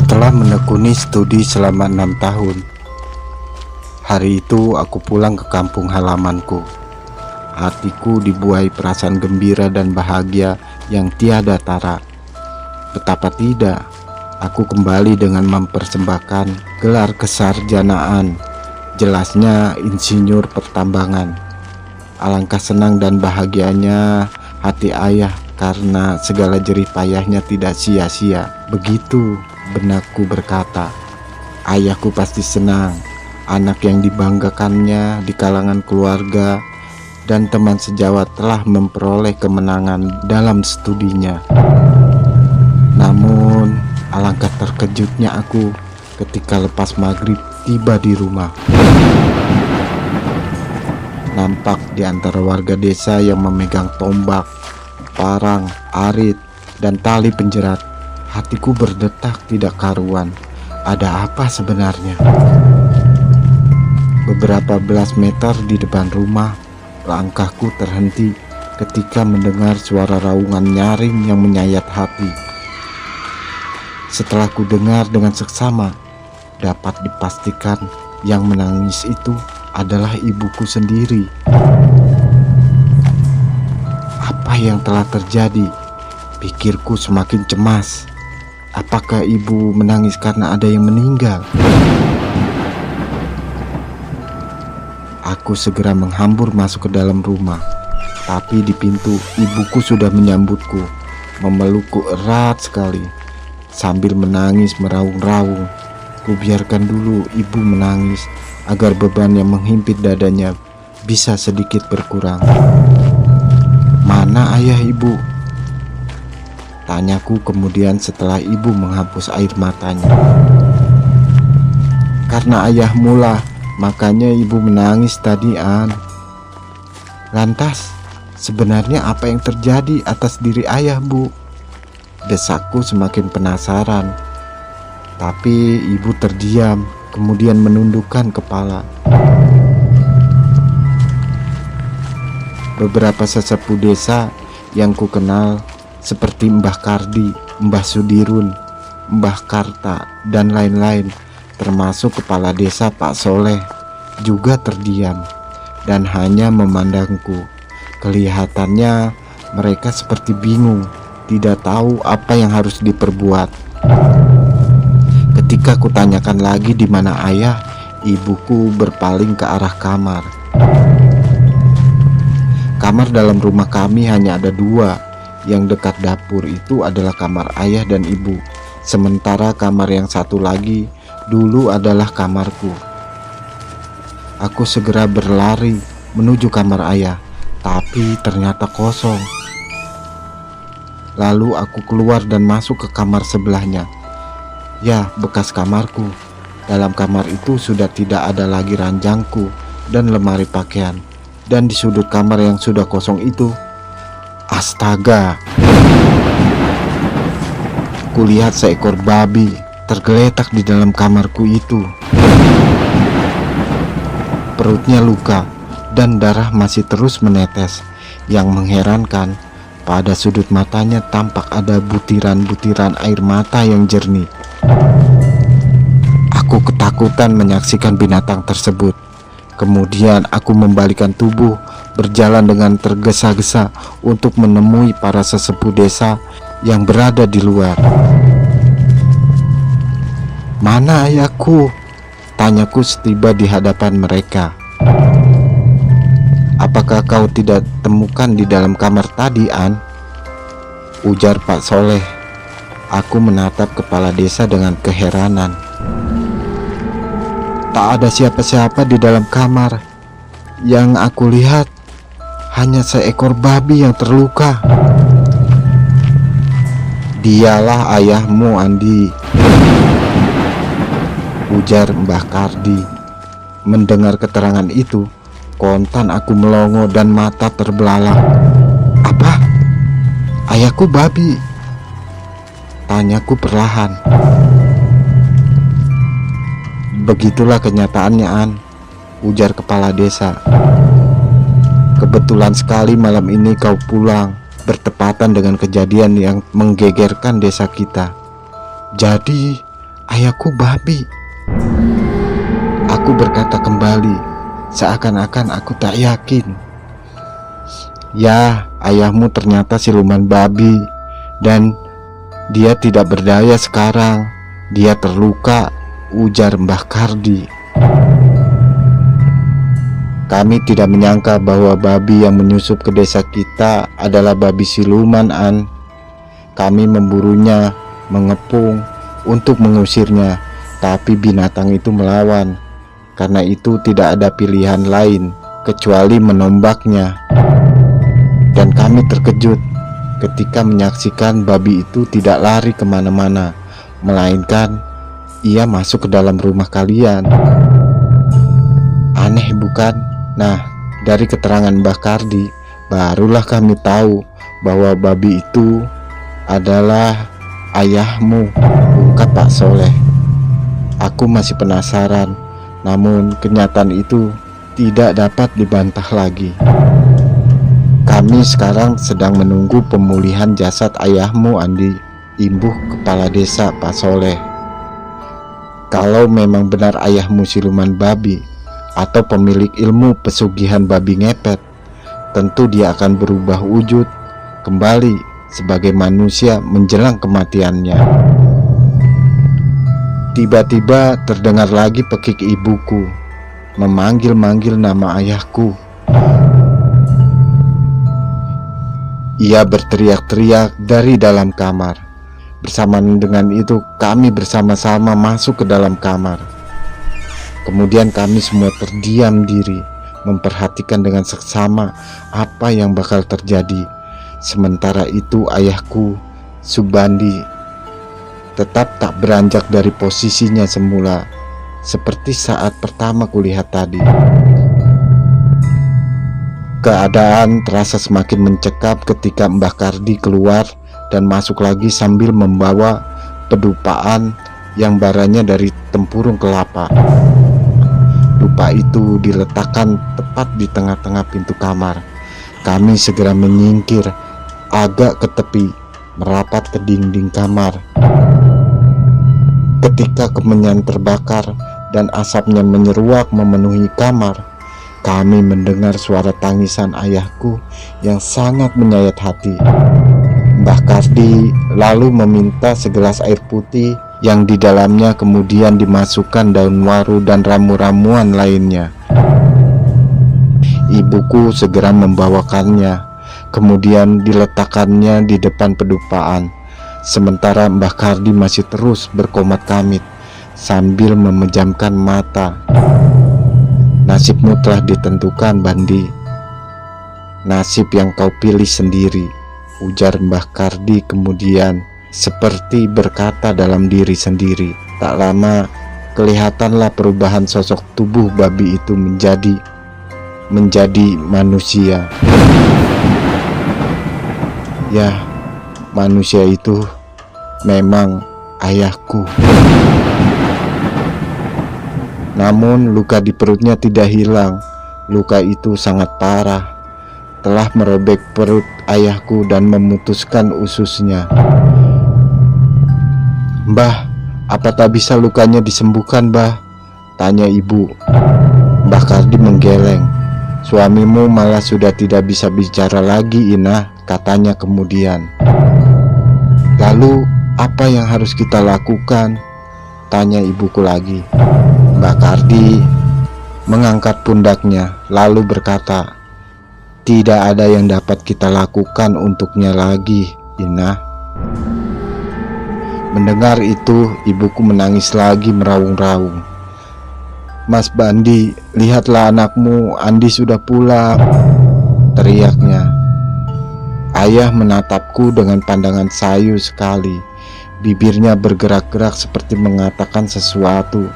Setelah menekuni studi selama 6 tahun, hari itu aku pulang ke kampung halamanku. Hatiku dibuai perasaan gembira dan bahagia yang tiada tara. Betapa tidak, aku kembali dengan mempersembahkan gelar kesarjanaan, jelasnya insinyur pertambangan. Alangkah senang dan bahagianya hati ayah karena segala jerih payahnya tidak sia-sia. Begitu benakku berkata, ayahku pasti senang, anak yang dibanggakannya di kalangan keluarga dan teman sejawat telah memperoleh kemenangan dalam studinya. Namun alangkah terkejutnya aku ketika lepas maghrib tiba di rumah. Nampak di antara warga desa yang memegang tombak, parang, arit, dan tali penjerat. Hatiku berdetak tidak karuan. Ada apa sebenarnya? Beberapa belas meter di depan rumah, langkahku terhenti ketika mendengar suara raungan nyaring yang menyayat hati. Setelah ku dengar dengan seksama, dapat dipastikan yang menangis itu adalah ibuku sendiri. Apa yang telah terjadi? Pikirku semakin cemas. Apakah ibu menangis karena ada yang meninggal? Aku segera menghambur masuk ke dalam rumah. Tapi di pintu, ibuku sudah menyambutku, memelukku erat sekali. Sambil menangis meraung-raung, ku biarkan dulu ibu menangis agar beban yang menghimpit dadanya bisa sedikit berkurang. Mana ayah ibu? Tanyaku kemudian setelah ibu menghapus air matanya. Karena ayahmu lah, makanya ibu menangis tadi, An. Lantas, sebenarnya apa yang terjadi atas diri ayah, Bu? Desakku semakin penasaran. Tapi ibu terdiam, kemudian menundukkan kepala. Beberapa sesepuh desa yang ku kenal seperti Mbah Kardi, Mbah Sudirun, Mbah Karta, dan lain-lain, termasuk kepala desa Pak Soleh, juga terdiam dan hanya memandangku. Kelihatannya mereka seperti bingung, tidak tahu apa yang harus diperbuat. Ketika kutanyakan lagi di mana ayah, ibuku berpaling ke arah kamar. Kamar dalam rumah kami hanya ada dua. Yang dekat dapur itu adalah kamar ayah dan ibu. Sementara kamar yang satu lagi dulu adalah kamarku. Aku segera berlari menuju kamar ayah, tapi ternyata kosong. Lalu aku keluar dan masuk ke kamar sebelahnya. Ya, bekas kamarku. Dalam kamar itu sudah tidak ada lagi ranjangku dan lemari pakaian. Dan di sudut kamar yang sudah kosong itu, astaga, kulihat seekor babi tergeletak di dalam kamarku itu. Perutnya luka dan darah masih terus menetes. Yang mengherankan, pada sudut matanya tampak ada butiran-butiran air mata yang jernih. Aku ketakutan menyaksikan binatang tersebut. Kemudian aku membalikkan tubuh, berjalan dengan tergesa-gesa untuk menemui para sesepuh desa yang berada di luar. Mana ayahku? Tanyaku setiba di hadapan mereka. Apakah kau tidak temukan di dalam kamar tadi, An? Ujar Pak Soleh. Aku menatap kepala desa dengan keheranan. Tak ada siapa-siapa di dalam kamar. Yang aku lihat hanya seekor babi yang terluka. Dialah ayahmu, Andi, ujar Mbah Kardi. Mendengar keterangan itu, kontan aku melongo dan mata terbelalak. Apa? Ayahku babi? Tanyaku perlahan. Begitulah kenyataannya, An, ujar kepala desa. Kebetulan sekali malam ini kau pulang, bertepatan dengan kejadian yang menggegerkan desa kita. Jadi ayahku babi. Aku berkata kembali, seakan-akan aku tak yakin. Ya, ayahmu ternyata siluman babi, dan dia tidak berdaya sekarang. Dia terluka, ujar Mbah Kardi. Kami tidak menyangka bahwa babi yang menyusup ke desa kita adalah babi siluman, An. Kami memburunya, mengepung untuk mengusirnya, tapi binatang itu melawan. Karena itu tidak ada pilihan lain kecuali menombaknya. Dan kami terkejut ketika menyaksikan babi itu tidak lari kemana-mana, melainkan ia masuk ke dalam rumah kalian. Aneh bukan? Nah, dari keterangan Mbah Kardi, barulah kami tahu bahwa babi itu adalah ayahmu, ungkap Pak Soleh. Aku masih penasaran, namun kenyataan itu tidak dapat dibantah lagi. Kami sekarang sedang menunggu pemulihan jasad ayahmu, Andi, imbuh kepala desa Pak Soleh. Kalau memang benar ayahmu siluman babi atau pemilik ilmu pesugihan babi ngepet, tentu dia akan berubah wujud kembali sebagai manusia menjelang kematiannya. Tiba-tiba terdengar lagi pekik ibuku memanggil-manggil nama ayahku. Ia berteriak-teriak dari dalam kamar. Bersamaan dengan itu kami bersama-sama masuk ke dalam kamar. Kemudian kami semua terdiam diri, memperhatikan dengan seksama apa yang bakal terjadi. Sementara itu ayahku, Subandi, tetap tak beranjak dari posisinya semula, seperti saat pertama kulihat tadi. Keadaan terasa semakin mencekam ketika Mbah Kardi keluar dan masuk lagi sambil membawa pedupaan yang baranya dari tempurung kelapa. Dupa itu diletakkan tepat di tengah-tengah pintu kamar. Kami segera menyingkir agak ke tepi, merapat ke dinding kamar. Ketika kemenyan terbakar dan asapnya menyeruak memenuhi kamar, kami mendengar suara tangisan ayahku yang sangat menyayat hati. Mbah Kardi lalu meminta segelas air putih yang di dalamnya kemudian dimasukkan daun waru dan ramu-ramuan lainnya. Ibuku segera membawakannya, kemudian diletakkannya di depan pedupaan. Sementara Mbah Kardi masih terus berkomat kamit sambil memejamkan mata. Nasibmu telah ditentukan, Bandi. Nasib yang kau pilih sendiri, ujar Mbah Kardi kemudian, seperti berkata dalam diri sendiri. Tak lama kelihatanlah perubahan sosok tubuh babi itu menjadi manusia. Ya, manusia itu memang ayahku. Namun luka di perutnya tidak hilang. Luka itu sangat parah, telah merobek perut ayahku dan memutuskan ususnya. Mbah, apa tak bisa lukanya disembuhkan, Mbah? Tanya ibu. Mbah Kardi menggeleng. Suamimu malah sudah tidak bisa bicara lagi, Ina, katanya kemudian. Lalu apa yang harus kita lakukan? Tanya ibuku lagi. Mbah Kardi mengangkat pundaknya lalu berkata, tidak ada yang dapat kita lakukan untuknya lagi, Ina. Mendengar itu, ibuku menangis lagi meraung-raung. Mas Bandi, lihatlah anakmu, Andi sudah pulang, teriaknya. Ayah menatapku dengan pandangan sayu sekali. Bibirnya bergerak-gerak seperti mengatakan sesuatu,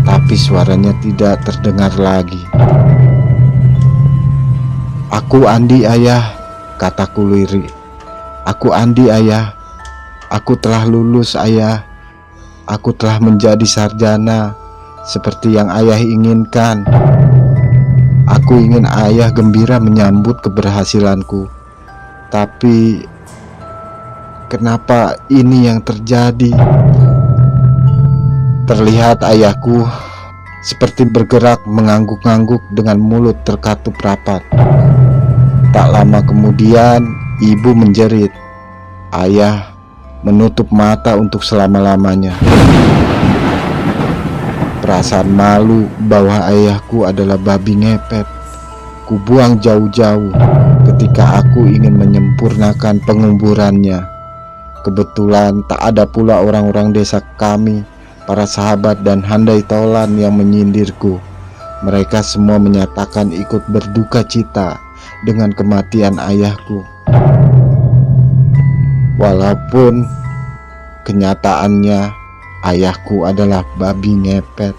tapi suaranya tidak terdengar lagi. Aku Andi, ayah, kataku lirih. Aku Andi, ayah. Aku telah lulus, ayah. Aku telah menjadi sarjana seperti yang ayah inginkan. Aku ingin ayah gembira menyambut keberhasilanku. Tapi kenapa ini yang terjadi? Terlihat ayahku seperti bergerak mengangguk-angguk dengan mulut terkatup rapat. Tak lama kemudian, ibu menjerit. Ayah menutup mata untuk selama-lamanya. Perasaan malu bahwa ayahku adalah babi ngepet kubuang jauh-jauh ketika aku ingin menyempurnakan penguburannya. Kebetulan tak ada pula orang-orang desa kami, para sahabat dan handai tolan yang menyindirku. Mereka semua menyatakan ikut berduka cita dengan kematian ayahku. Walaupun kenyataannya ayahku adalah babi ngepet.